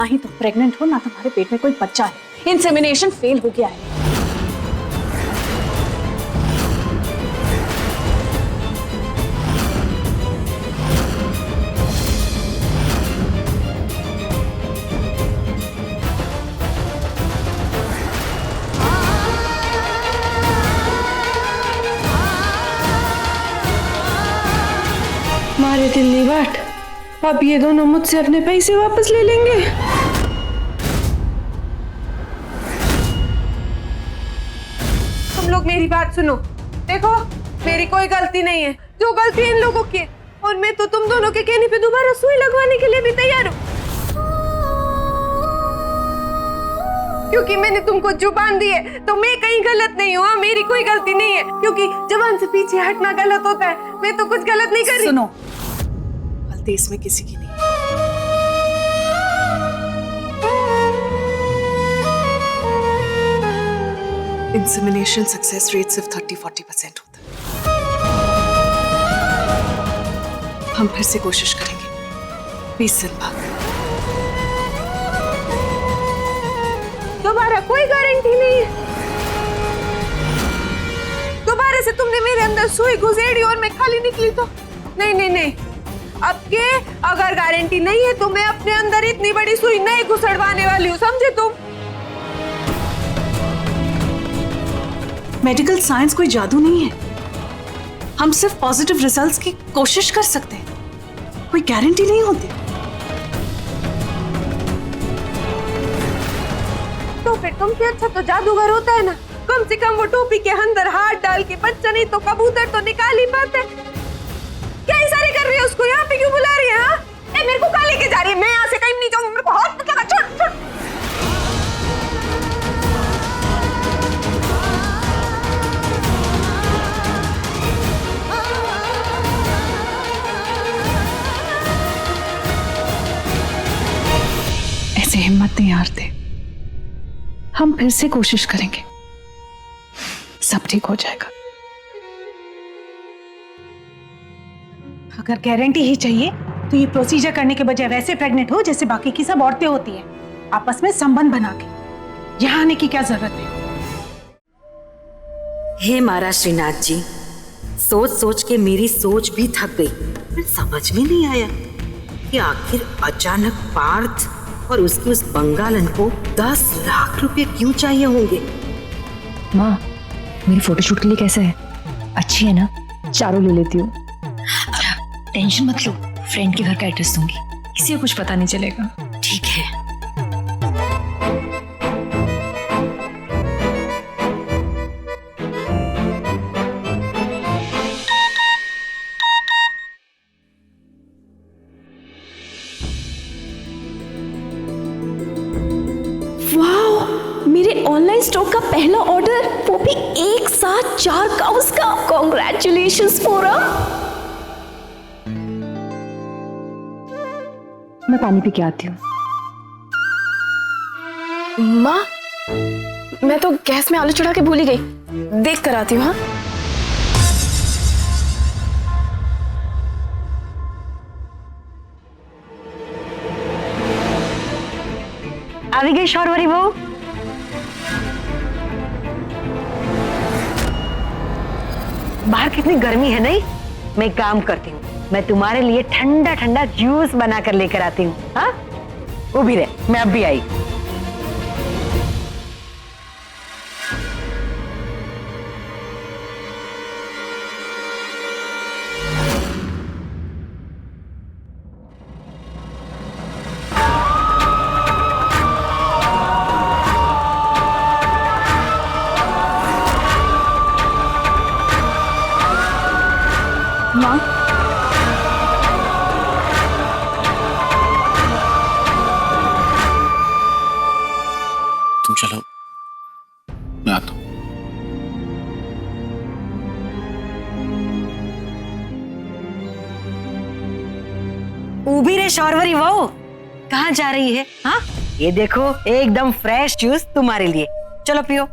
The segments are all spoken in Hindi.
ही तुम प्रेग्नेंट हो ना तुम्हारे पेट में कोई बच्चा है। इंसेमिनेशन फेल हो गया है। मारे दिल्ली बाट, अब ये दोनों मुझसे अपने पैसे वापस ले लेंगे। तुम लोग मेरी बात सुनो, देखो मेरी कोई गलती नहीं है, जो गलती इन लोगों की है, और मैं तो तुम दोनों के कहने पे दोबारा सुई लगवाने के लिए भी तैयार हूँ, क्योंकि मैंने तुमको जुबान दी है। तो मैं कहीं गलत नहीं हूँ, मेरी कोई गलती नहीं है, क्योंकि जुबान से पीछे हटना गलत होता है। मैं तो कुछ गलत नहीं कर रही। सुनो, गलती इसमें किसी की नहीं। इंसेमिनेशन सक्सेस रेट सिर्फ 30-40% होता है। हम फिर से कोशिश करेंगे 20 दिन बाद। दोबारा कोई गारंटी नहीं है। दोबारा से तुमने मेरे अंदर सुई घुसेड़ी और मैं खाली निकली तो नहीं नहीं नहीं। अब के अगर गारंटी नहीं है तो मैं अपने अंदर इतनी बड़ी सुई नहीं घुसड़वाने वाली हूँ, समझे तुम? मेडिकल साइंस कोई जादू नहीं है। हम सिर्फ पॉजिटिव रिजल्ट्स की कोशिश कर सकते हैं, कोई गारंटी नहीं होती। तो फिर तुमसे अच्छा तो जादूगर होता है ना, कम से कम वो टोपी के अंदर हाथ डाल के बच्चा नहीं तो कबूतर तो निकाल ही पाते। क्या इशारे कर रही है? उसको यहाँ पे क्यों बुला रही है? ए, मेरे को कहाँ लेके जा रही है? मैं यहाँ से कहीं नहीं जाऊंगी, मेरे को हाथ मत लगा, छोड़ छोड़। ऐसे हिम्मत नहीं हारते, हम फिर से कोशिश करेंगे, सब ठीक हो जाएगा। अगर गारंटी ही चाहिए तो ये प्रोसीजर करने के बजाय वैसे प्रेग्नेंट हो जैसे बाकी की सब औरतें होती हैं, आपस में संबंध बना के। यहाँ आने की क्या जरूरत है? हे महाराज श्रीनाथ जी, सोच सोच के मेरी सोच भी थक गई। फिर समझ में नहीं आया कि आखिर अचानक पार्थ और उसकी उस बंगालन को 10 लाख रुपए क्यों चाहिए होंगे। माँ, मेरी फोटोशूट के लिए कैसा है? अच्छी है ना? चारों ले लेती हूँ। टेंशन मत लो, फ्रेंड के घर का एड्रेस दूंगी, किसी को कुछ पता नहीं चलेगा। ठीक है। मेरे ऑनलाइन स्टॉक का पहला ऑर्डर, वो भी एक साथ 4 काउस का। कॉन्ग्रेचुलेशंस फोरा। मैं पानी पी के आती हूँ। माँ, मैं तो गैस में आलू चढ़ा के भूल ही गई, देख कर आती हूँ। हाँ, आ गई शौरवरी बहू। बाहर कितनी गर्मी है नहीं? मैं एक काम करती हूँ, मैं तुम्हारे लिए ठंडा ठंडा जूस बनाकर लेकर आती हूँ। हाँ, वो भी रहे, मैं अब भी आई। माँ, तुम चलो, मैं आता हूँ। ऊभी रे शौरवरी बहू, कहाँ जा रही है? हाँ, ये देखो एकदम फ्रेश जूस तुम्हारे लिए, चलो पियो।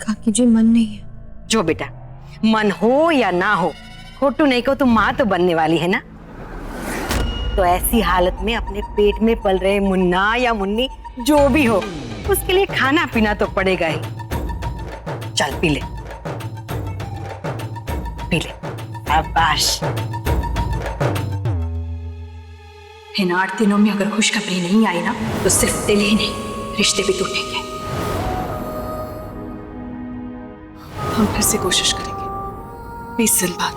काकी जी मन नहीं है। जो बेटा, मन हो या ना हो, खोटू नहीं को तुम माँ तो बनने वाली है ना। तो ऐसी हालत में अपने पेट में पल रहे मुन्ना या मुन्नी जो भी हो, उसके लिए खाना पीना तो पड़ेगा ही। चल पी ले, पी ले। शाबाश। इन 8 दिनों में अगर खुशखबरी नहीं आई ना, तो सिर्फ दिल ही नहीं, रिश्ते भी टूटेंगे। हम फिर से कोशिश करेंगे 20 दिन बाद।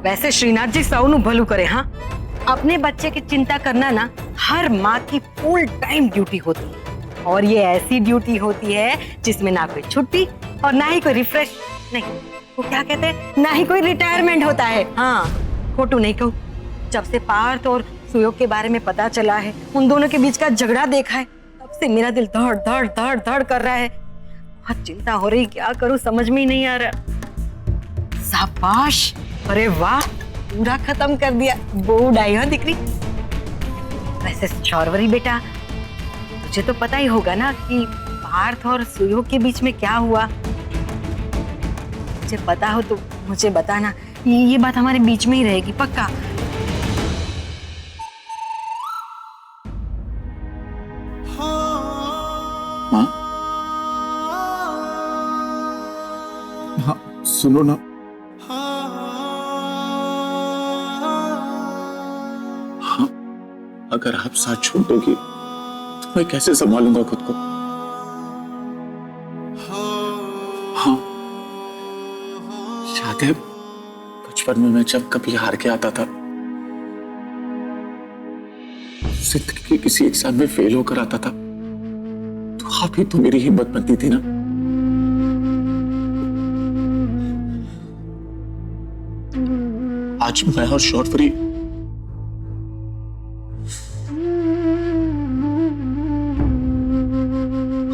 वैसे श्रीनाथ जी सौनु भलू करे। हाँ, अपने बच्चे की चिंता करना ना हर माँ की फुल टाइम ड्यूटी होती है, और ये ऐसी ड्यूटी होती है जिसमें ना कोई छुट्टी और ना ही कोई रिफ्रेश, नहीं वो क्या कहते हैं, ना ही कोई रिटायरमेंट होता है। हाँ, खोटू नहीं कहूँ, जब से पार्थ और सुयोग के बारे में पता चला है, उन दोनों के बीच का झगड़ा देखा है, तब से मेरा दिल धड़ धड़ धड़ धड़ कर रहा है। बहुत चिंता हो रही, क्या करूं समझ में ही नहीं आ रहा। शाबाश, अरे वाह, पूरा खत्म कर दिया। बोर्ड आई हो दिख रही। वैसे शौरवरी बेटा, तुझे तो पता ही होगा ना कि पार्थ और सुयोग के बीच में क्या हुआ। मुझे पता हो तो मुझे बताना, ये बात हमारे बीच में ही रहेगी, पक्का। माँ, हाँ सुनो ना। हाँ, अगर आप साथ छोड़ दोगी तो मैं कैसे संभालूंगा खुद को। हाँ, याद है बचपन में मैं जब कभी हार के आता था, जिंदगी के किसी एग्जाम में फेल होकर आता था, तो आप ही तो मेरी हिम्मत बनती थी ना। आज मैं और शौरवरी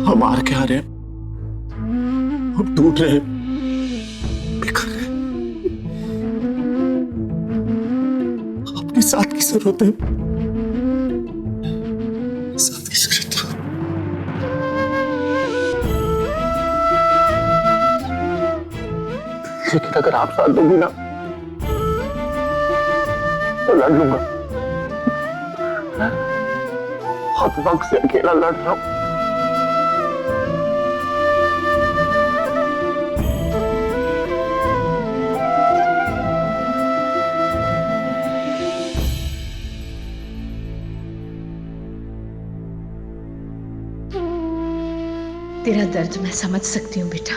हम हार के आ रहे हैं, हम टूट रहे हैं, बिखर रहे हैं। आपके साथ की जरूरत है, साथ की जरूरत है। लेकिन अगर आप साथ दोगी ना तो लड़ लूंगा। मैं बहुत वक्त से अकेला लड़ रहा हूं। तेरा दर्द मैं समझ सकती हूँ बेटा,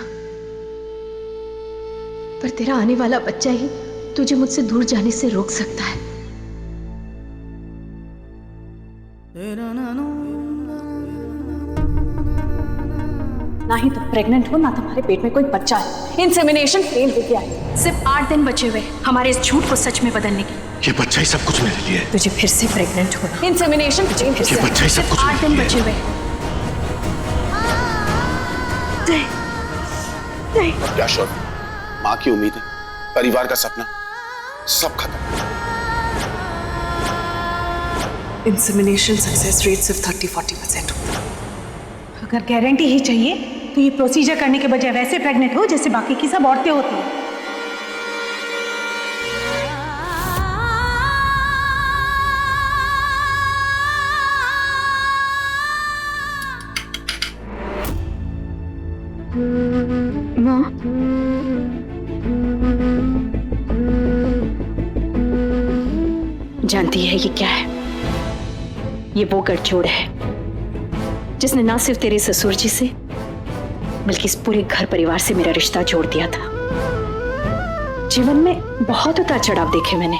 पर तेरा आने वाला बच्चा ही तुझे मुझसे दूर जाने से रोक सकता है। ना ही तुम प्रेग्नेंट हो, ना तुम्हारे पेट में कोई बच्चा है। इंसेमिनेशन फेल हो गया है। सिर्फ 8 दिन बचे हुए हमारे इस झूठ को सच में बदलने के। ये बच्चा ही सब कुछ मेरे लिए है। तुझे फिर से प्रेग्नेंट होना। इंसेमिनेशन ये बच्चा ही सब कुछ 8 दिन बचे हुए। क्या शौर, माँ की उम्मीद है, परिवार का सपना, सब खत्म। इंसेमिनेशन सक्सेस रेट सिर्फ 30-40% होता है। अगर गारंटी ही चाहिए तो ये प्रोसीजर करने के बजाय वैसे प्रेग्नेंट हो जैसे बाकी की सब औरतें होती हैं। माँ, जानती है ये क्या है? ये वो गठजोड़ है जिसने ना सिर्फ तेरे ससुर जी से बल्कि इस पूरे घर परिवार से मेरा रिश्ता जोड़ दिया था। जीवन में बहुत उतार चढ़ाव देखे मैंने,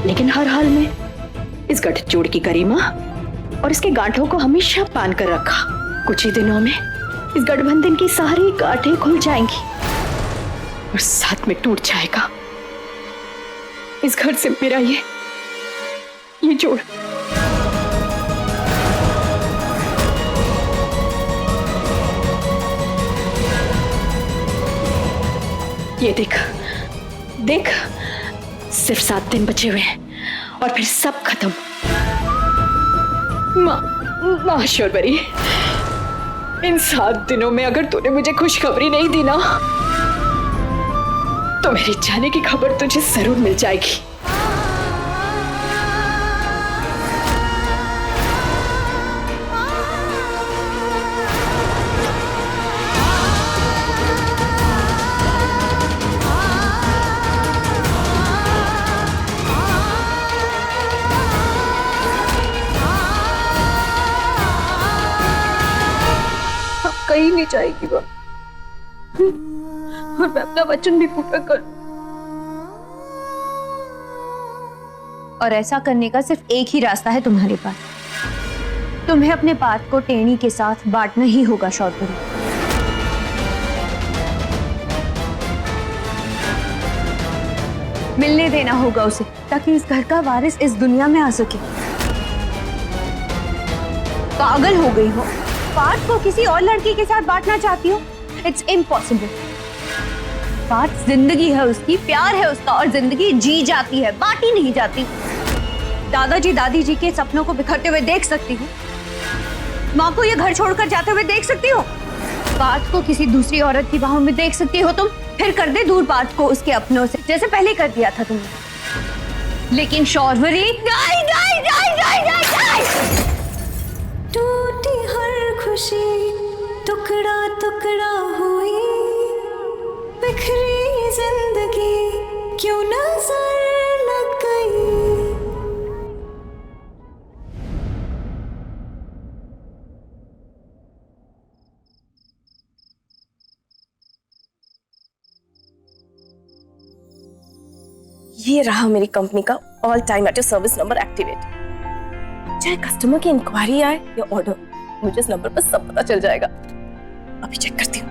लेकिन हर हाल में इस गठजोड़ की गरिमा और इसके गांठों को हमेशा बांध कर रखा। कुछ ही दिनों में इस गठबंधन की सारी गांठें खुल जाएंगी और साथ में टूट जाएगा इस घर से मेरा ये जोड़। ये देख देख, सिर्फ 7 दिन बचे हुए हैं और फिर सब खत्म। माँ शौरवरी, इन 7 दिनों में अगर तूने मुझे खुशखबरी नहीं दी ना, तो मेरे जाने की खबर तुझे जरूर मिल जाएगी। नहीं जाएगी वो, और मैं अपना वचन भी पूरा करूं। और ऐसा करने का सिर्फ एक ही रास्ता है तुम्हारे पास। तुम्हें अपने पार्थ को टेनी के साथ बांटना ही होगा शौर्यवती। मिलने देना होगा उसे, ताकि इस घर का वारिस इस दुनिया में आ सके। पागल हो गई हो? पार्थ को किसी और लड़की के साथ बांटना चाहती हो? It's impossible. पार्थ जिंदगी है उसकी, प्यार है उसका, और जिंदगी जी जाती है, बांटी नहीं जाती। दादाजी दादी जी के सपनों को बिखरते हुए देख सकती हूँ, माँ को ये घर छोड़कर जाते हुए देख सकती हो, पार्थ को किसी दूसरी औरत की बाहों में देख सकती हो तुम, फिर कर दे दूर पार्थ को उसके अपनों से, जैसे पहले कर दिया था तुमने। लेकिन शौर्यवती नहीं, नहीं, नहीं, नहीं, नहीं, नहीं। टूटी हर खुशी टुकड़ा टुकड़ा हुई, बिखरी जिंदगी क्यों नजर लग गई। ये रहा मेरी कंपनी का all time at your service number activate. चाहे कस्टमर की इंक्वायरी आए या ऑर्डर, मुझे इस नंबर पर सब पता चल जाएगा। अभी चेक करती हूँ।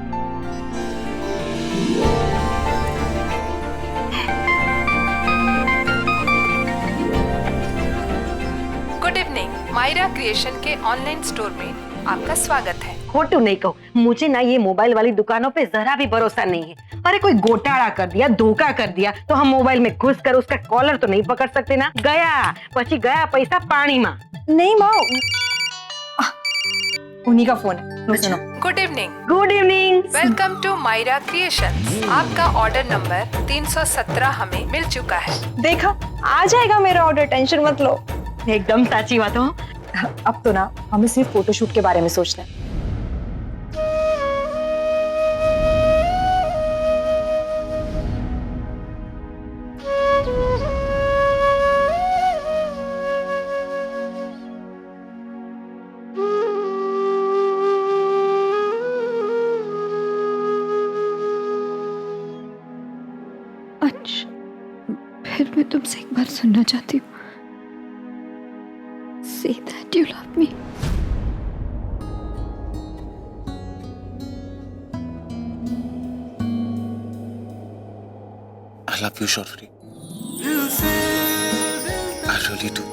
गुड इवनिंग, मायरा क्रिएशन के ऑनलाइन स्टोर में आपका स्वागत है। खोटू नहीं कहो, मुझे ना ये मोबाइल वाली दुकानों पे जरा भी भरोसा नहीं है। अरे कोई घोटाला कर दिया, धोखा कर दिया तो हम मोबाइल में घुस कर उसका कॉलर तो नहीं पकड़ सकते ना। गया पची गया पैसा पानी में। नहीं माँ, उन्हीं का फोन है, लो सुनो। Good evening. Good evening. Welcome to Myra creation. आपका ऑर्डर नंबर 317 हमें मिल चुका है। देखा, आ जाएगा मेरा ऑर्डर, टेंशन मत लो। एकदम सच्ची बात हो। अब तो ना हमें सिर्फ फोटोशूट के बारे में सोचना है। अच्छा, फिर मैं तुमसे एक बार सुनना चाहती हूँ। Say that you love me. I love you, Shorty. I really do.